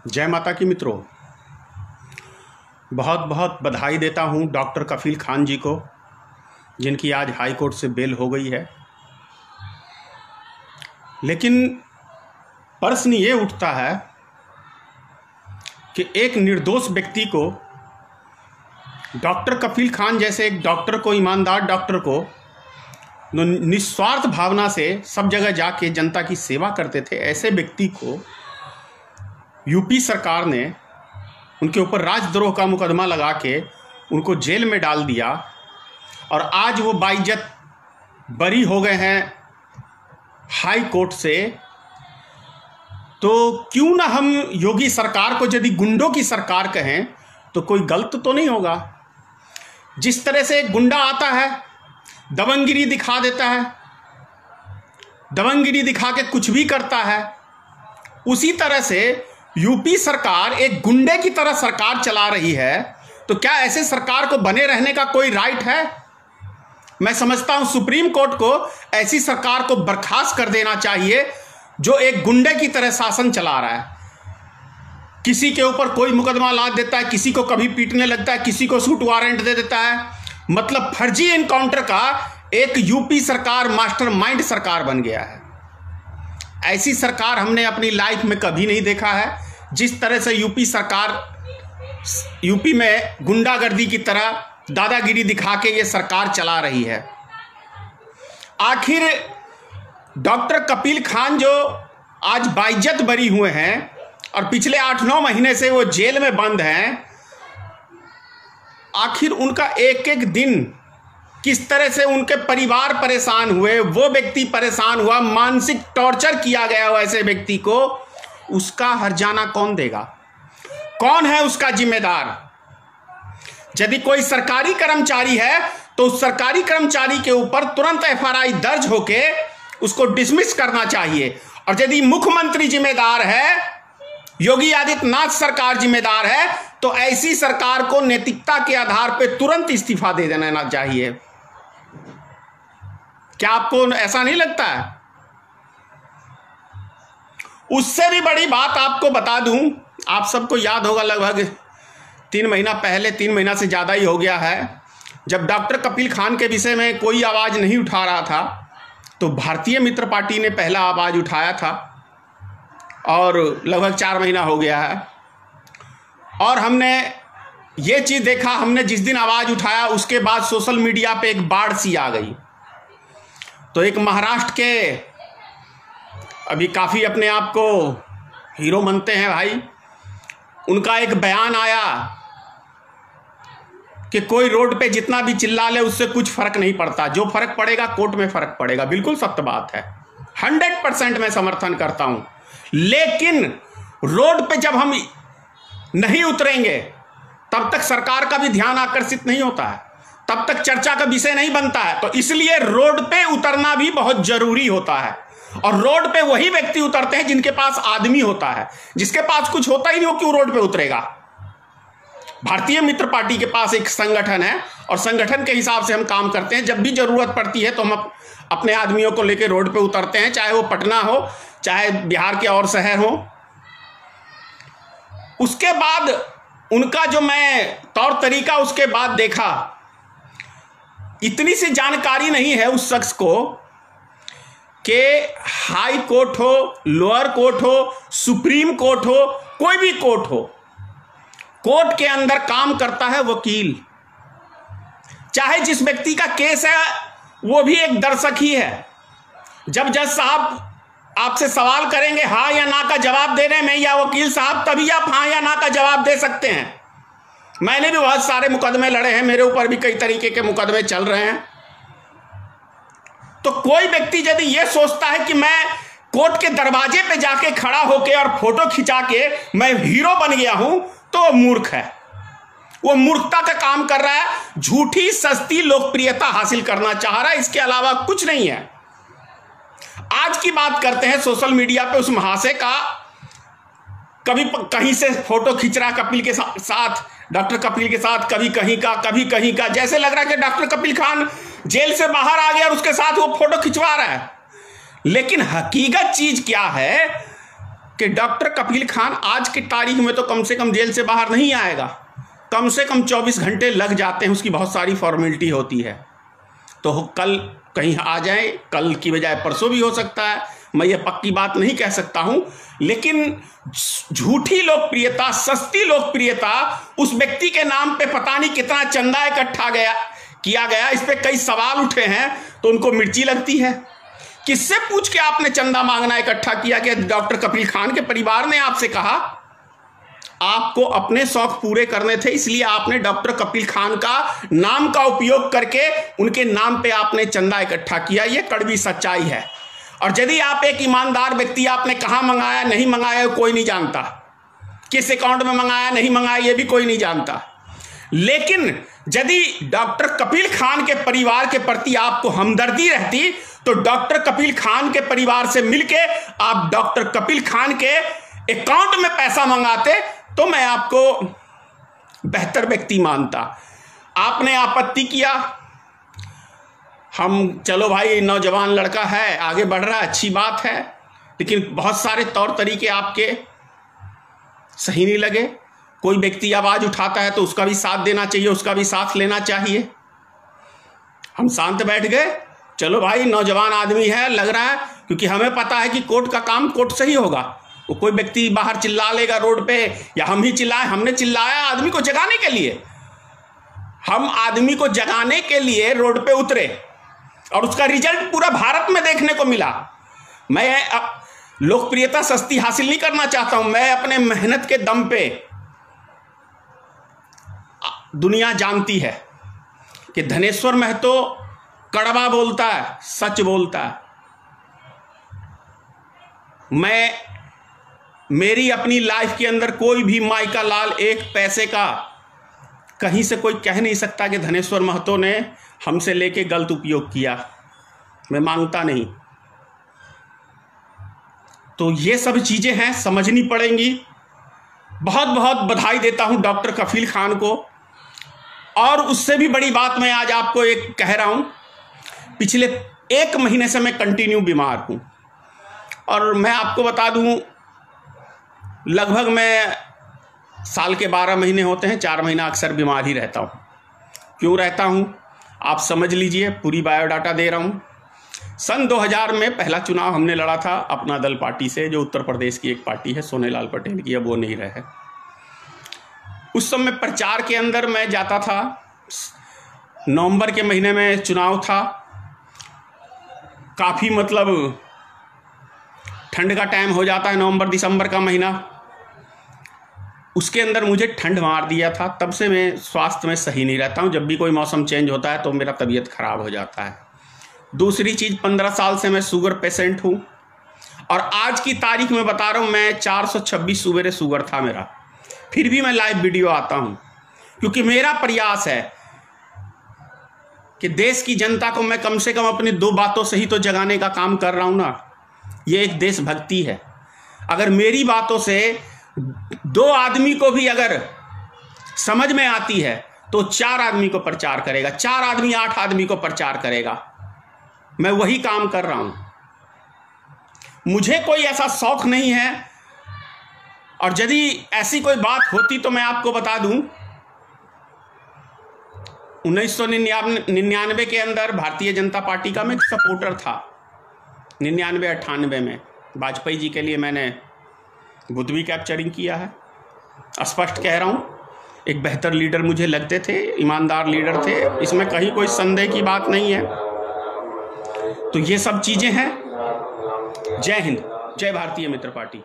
जय माता की मित्रों, बहुत बहुत बधाई देता हूं डॉक्टर कफील खान जी को, जिनकी आज हाई कोर्ट से बेल हो गई है। लेकिन प्रश्न ये उठता है कि एक निर्दोष व्यक्ति को, डॉक्टर कफील खान जैसे एक डॉक्टर को, ईमानदार डॉक्टर को, निस्वार्थ भावना से सब जगह जाके जनता की सेवा करते थे, ऐसे व्यक्ति को यूपी सरकार ने उनके ऊपर राजद्रोह का मुकदमा लगा के उनको जेल में डाल दिया और आज वो बाइज्जत बरी हो गए हैं हाई कोर्ट से। तो क्यों ना हम योगी सरकार को यदि गुंडों की सरकार कहें तो कोई गलत तो नहीं होगा। जिस तरह से एक गुंडा आता है, दबंगगिरी दिखा देता है, दबंगगिरी दिखा के कुछ भी करता है, उसी तरह से यूपी सरकार एक गुंडे की तरह सरकार चला रही है। तो क्या ऐसे सरकार को बने रहने का कोई राइट है? मैं समझता हूं सुप्रीम कोर्ट को ऐसी सरकार को बर्खास्त कर देना चाहिए जो एक गुंडे की तरह शासन चला रहा है। किसी के ऊपर कोई मुकदमा लाद देता है, किसी को कभी पीटने लगता है, किसी को सूट वारंट दे देता है। मतलब फर्जी एनकाउंटर का एक यूपी सरकार मास्टरमाइंड सरकार बन गया है। ऐसी सरकार हमने अपनी लाइफ में कभी नहीं देखा है। जिस तरह से यूपी सरकार, यूपी में गुंडागर्दी की तरह दादागिरी दिखा के ये सरकार चला रही है। आखिर डॉक्टर कफील खान जो आज बाइज्जत बरी हुए हैं और पिछले 8-9 महीने से वो जेल में बंद हैं, आखिर उनका एक एक दिन किस तरह से उनके परिवार परेशान हुए, वो व्यक्ति परेशान हुआ, मानसिक टॉर्चर किया गया हो ऐसे व्यक्ति को, उसका हर्जाना कौन देगा? कौन है उसका जिम्मेदार? यदि कोई सरकारी कर्मचारी है तो उस सरकारी कर्मचारी के ऊपर तुरंत एफआईआर दर्ज होके उसको डिसमिस करना चाहिए। और यदि मुख्यमंत्री जिम्मेदार है, योगी आदित्यनाथ सरकार जिम्मेदार है, तो ऐसी सरकार को नैतिकता के आधार पर तुरंत इस्तीफा दे देना चाहिए। क्या आपको ऐसा नहीं लगता है? उससे भी बड़ी बात आपको बता दूं, आप सबको याद होगा, लगभग 3 महीना पहले, 3 महीना से ज़्यादा ही हो गया है, जब डॉक्टर कफील खान के विषय में कोई आवाज़ नहीं उठा रहा था, तो भारतीय मित्र पार्टी ने पहला आवाज़ उठाया था और लगभग 4 महीना हो गया है। और हमने ये चीज़ देखा, हमने जिस दिन आवाज़ उठाया उसके बाद सोशल मीडिया पे एक बाढ़ सी आ गई। तो एक महाराष्ट्र के, अभी काफ़ी अपने आप को हीरो मानते हैं भाई, उनका एक बयान आया कि कोई रोड पे जितना भी चिल्ला ले उससे कुछ फर्क नहीं पड़ता, जो फर्क पड़ेगा कोर्ट में फर्क पड़ेगा। बिल्कुल सत्य बात है, 100% मैं समर्थन करता हूं। लेकिन रोड पे जब हम नहीं उतरेंगे तब तक सरकार का भी ध्यान आकर्षित नहीं होता है, तब तक चर्चा का विषय नहीं बनता है। तो इसलिए रोड पे उतरना भी बहुत जरूरी होता है। और रोड पे वही व्यक्ति उतरते हैं जिनके पास आदमी होता है। जिसके पास कुछ होता ही नहीं, वो क्यों रोड पे उतरेगा? भारतीय मित्र पार्टी के पास एक संगठन है और संगठन के हिसाब से हम काम करते हैं। जब भी जरूरत पड़ती है तो हम अपने आदमियों को लेकर रोड पे उतरते हैं, चाहे वो पटना हो, चाहे बिहार के और शहर हो। उसके बाद उनका जो मैं तौर तरीका उसके बाद देखा, इतनी सी जानकारी नहीं है उस शख्स को कि हाई कोर्ट हो, लोअर कोर्ट हो, सुप्रीम कोर्ट हो, कोई भी कोर्ट हो, कोर्ट के अंदर काम करता है वकील। चाहे जिस व्यक्ति का केस है वो भी एक दर्शक ही है। जब जज साहब आपसे सवाल करेंगे, हाँ या ना का जवाब देने में, या वकील साहब, तभी आप हाँ या ना का जवाब दे सकते हैं। मैंने भी बहुत सारे मुकदमे लड़े हैं, मेरे ऊपर भी कई तरीके के मुकदमे चल रहे हैं। तो कोई व्यक्ति यदि ये सोचता है कि मैं कोर्ट के दरवाजे पे जाके खड़ा होके और फोटो खिंचा के मैं हीरो बन गया हूं, तो वो मूर्ख है। वो मूर्खता का काम कर रहा है, झूठी सस्ती लोकप्रियता हासिल करना चाह रहा है, इसके अलावा कुछ नहीं है। आज की बात करते हैं सोशल मीडिया पे उस महाशय का, कभी कहीं से फोटो खींच रहा कपिल के साथ, डॉक्टर कफील के साथ, कभी कहीं का, जैसे लग रहा है कि डॉक्टर कफील खान जेल से बाहर आ गया और उसके साथ वो फोटो खिंचवा रहा है। लेकिन हकीकत चीज क्या है कि डॉक्टर कपिल खान आज की तारीख में तो कम से कम जेल से बाहर नहीं आएगा, कम से कम 24 घंटे लग जाते हैं, उसकी बहुत सारी फॉर्मेलिटी होती है। तो कल कहीं आ जाए, कल की बजाय परसों भी हो सकता है, मैं ये पक्की बात नहीं कह सकता हूं, लेकिन झूठी लोकप्रियता, सस्ती लोकप्रियता, उस व्यक्ति के नाम पे पता नहीं कितना चंदा इकट्ठा किया गया, इस पे कई सवाल उठे हैं, तो उनको मिर्ची लगती है। किससे पूछ के आपने चंदा मांगना इकट्ठा किया? कि डॉक्टर कपिल खान के परिवार ने आपसे कहा? आपको अपने शौक पूरे करने थे, इसलिए आपने डॉक्टर कपिल खान का नाम का उपयोग करके उनके नाम पे आपने चंदा इकट्ठा किया। यह कड़वी सच्चाई है। और यदि आप एक ईमानदार व्यक्ति, आपने कहां मंगाया, नहीं मंगाया, कोई नहीं जानता, किस अकाउंट में मंगाया, नहीं मंगाया, यह भी कोई नहीं जानता। लेकिन यदि डॉक्टर कपिल खान के परिवार के प्रति आपको हमदर्दी रहती, तो डॉक्टर कपिल खान के परिवार से मिलके आप डॉक्टर कपिल खान के अकाउंट में पैसा मंगाते, तो मैं आपको बेहतर व्यक्ति मानता। आपने आपत्ति किया, हम चलो भाई नौजवान लड़का है, आगे बढ़ रहा है, अच्छी बात है, लेकिन बहुत सारे तौर तरीके आपके सही नहीं लगे। कोई व्यक्ति आवाज उठाता है तो उसका भी साथ देना चाहिए, उसका भी साथ लेना चाहिए। हम शांत बैठ गए, चलो भाई नौजवान आदमी है, लग रहा है, क्योंकि हमें पता है कि कोर्ट का काम कोर्ट से ही होगा। वो कोई व्यक्ति बाहर चिल्ला लेगा रोड पे, या हम ही चिल्लाए, हमने चिल्लाया आदमी को जगाने के लिए, हम आदमी को जगाने के लिए रोड पे उतरे, और उसका रिजल्ट पूरा भारत में देखने को मिला। मैं लोकप्रियता सस्ती हासिल नहीं करना चाहता हूं, मैं अपने मेहनत के दम पे, दुनिया जानती है कि धनेश्वर महतो कड़वा बोलता है, सच बोलता है। मेरी अपनी लाइफ के अंदर कोई भी माइका लाल एक पैसे का कहीं से कोई कह नहीं सकता कि धनेश्वर महतो ने हमसे लेके गलत उपयोग किया, मैं मांगता नहीं। तो ये सब चीजें हैं, समझनी पड़ेंगी। बहुत बहुत बधाई देता हूं डॉक्टर कपिल खान को। और उससे भी बड़ी बात मैं आज आपको एक कह रहा हूं, पिछले 1 महीने से मैं कंटिन्यू बीमार हूं, और मैं आपको बता दूं, लगभग मैं साल के 12 महीने होते हैं, 4 महीना अक्सर बीमार ही रहता हूं। क्यों रहता हूं आप समझ लीजिए, पूरी बायोडाटा दे रहा हूं। सन 2000 में पहला चुनाव हमने लड़ा था अपना दल पार्टी से, जो उत्तर प्रदेश की एक पार्टी है सोनेलाल पटेल की, अब वो नहीं रहे। उस समय प्रचार के अंदर मैं जाता था, नवंबर के महीने में चुनाव था, काफ़ी मतलब ठंड का टाइम हो जाता है, नवंबर दिसंबर का महीना, उसके अंदर मुझे ठंड मार दिया था। तब से मैं स्वास्थ्य में सही नहीं रहता हूँ, जब भी कोई मौसम चेंज होता है तो मेरा तबीयत खराब हो जाता है। दूसरी चीज़, 15 साल से मैं शुगर पेशेंट हूँ, और आज की तारीख में बता रहा हूँ, मैं 426 सुबेरे शुगर था मेरा, फिर भी मैं लाइव वीडियो आता हूँ, क्योंकि मेरा प्रयास है कि देश की जनता को मैं कम से कम अपनी 2 बातों से ही तो जगाने का काम कर रहा हूँ ना। ये एक देशभक्ति है। अगर मेरी बातों से 2 आदमी को भी अगर समझ में आती है, तो 4 आदमी को प्रचार करेगा, 4 आदमी 8 आदमी को प्रचार करेगा। मैं वही काम कर रहा हूं। मुझे कोई ऐसा शौक नहीं है, और यदि ऐसी कोई बात होती तो मैं आपको बता दूं, 1999 के अंदर भारतीय जनता पार्टी का मैं सपोर्टर था। 99-98 में वाजपेयी जी के लिए मैंने बुद्ध भी कैप्चरिंग किया है। स्पष्ट कह रहा हूं, एक बेहतर लीडर मुझे लगते थे, ईमानदार लीडर थे, इसमें कहीं कोई संदेह की बात नहीं है। तो ये सब चीजें हैं। जय हिंद, जय भारतीय मित्र पार्टी।